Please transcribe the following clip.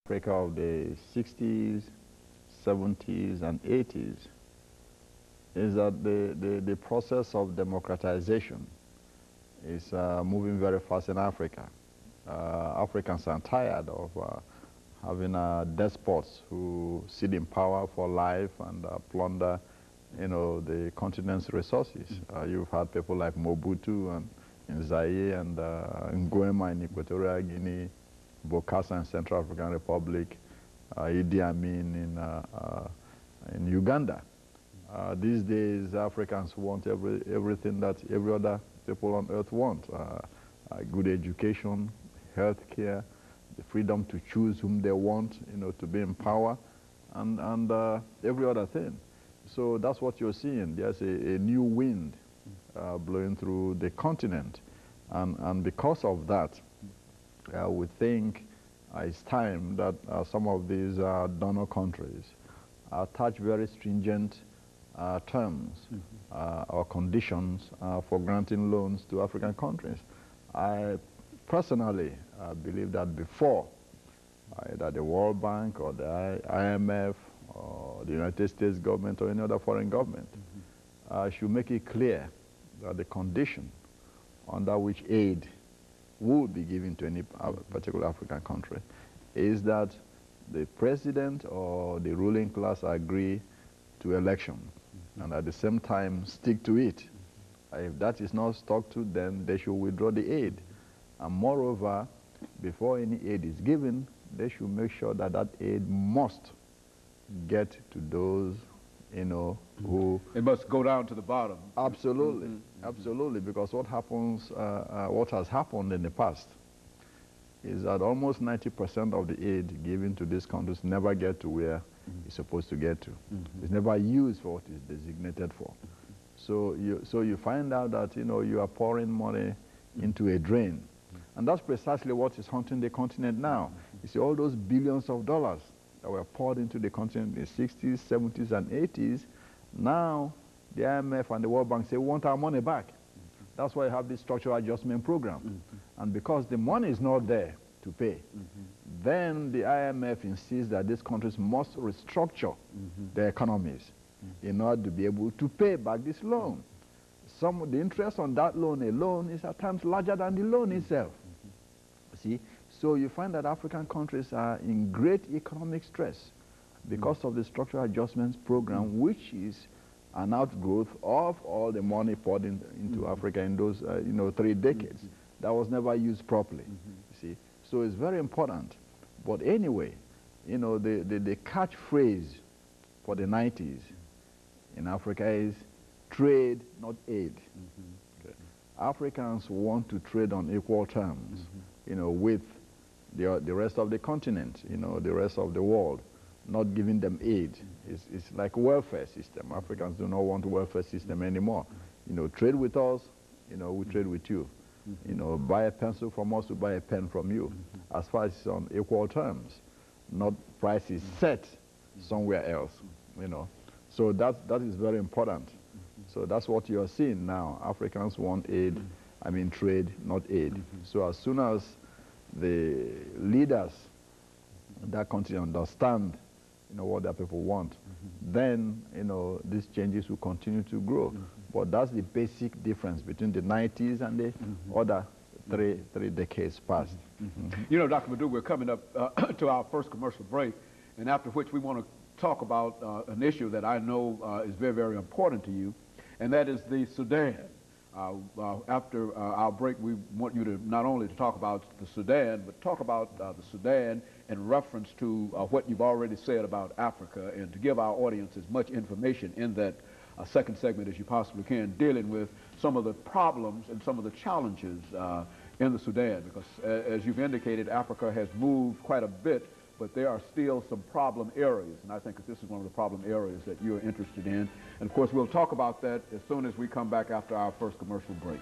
Africa of the 60s, 70s, and 80s is that the process of democratization is moving very fast in Africa. Africans are tired of having despots who sit in power for life and plunder, the continent's resources. You've had people like Mobutu and in Zaire and Nguema in Equatorial Guinea, Bokassa in Central African Republic, Idi Amin in Uganda. These days, Africans want everything that every other people on earth want. Good education, health care, the freedom to choose whom they want, to be in power, and every other thing. So that's what you're seeing. There's a new wind blowing through the continent. And because of that, we think it's time that some of these donor countries attach very stringent terms or conditions for granting loans to African countries. I personally believe that before either the World Bank or the IMF or the United States government or any other foreign government should make it clear that the condition under which aid would be given to any particular African country is that the president or the ruling class agree to election and at the same time stick to it. If that is not stuck to, then they should withdraw the aid. And moreover, before any aid is given, they should make sure that that aid must get to those, who... It must go down to the bottom. Absolutely, absolutely, because what happens, what has happened in the past is that almost 90% of the aid given to these countries never get to where it's supposed to get to. It's never used for what it's designated for. So you find out that, you are pouring money into a drain. And that's precisely what is haunting the continent now. You see, all those billions of dollars that were poured into the continent in the 60s, 70s, and 80s, now the IMF and the World Bank say, we want our money back. That's why you have this structural adjustment program. And because the money is not there to pay, then the IMF insists that these countries must restructure their economies in order to be able to pay back this loan. The interest on that loan alone is at times larger than the loan itself. See? So you find that African countries are in great economic stress because of the structural adjustments program, which is an outgrowth of all the money poured into Africa in those 3 decades that was never used properly. See? So it's very important. But anyway, the catchphrase for the 90s in Africa is trade, not aid. Okay. Africans want to trade on equal terms, with the rest of the continent, the rest of the world, not giving them aid. It's like a welfare system. Africans do not want a welfare system anymore. Trade with us, we trade with you. Buy a pencil from us, we buy a pen from you. As far as it's on equal terms, not prices set somewhere else, So that is very important. So that's what you're seeing now. Africans want aid, trade, not aid. So as soon as the leaders in that country understand, what their people want, then, these changes will continue to grow. But that's the basic difference between the 90s and the other three decades past. Dr. Madu, we're coming up to our first commercial break, and after which we want to talk about an issue that I know is very, very important to you, and that is the Sudan. After our break, we want you to not only to talk about the Sudan, but talk about the Sudan in reference to what you've already said about Africa, and to give our audience as much information in that second segment as you possibly can, dealing with some of the problems and some of the challenges in the Sudan, because as you've indicated, Africa has moved quite a bit, but there are still some problem areas, and I think that this is one of the problem areas that you're interested in. And of course, we'll talk about that as soon as we come back after our first commercial break.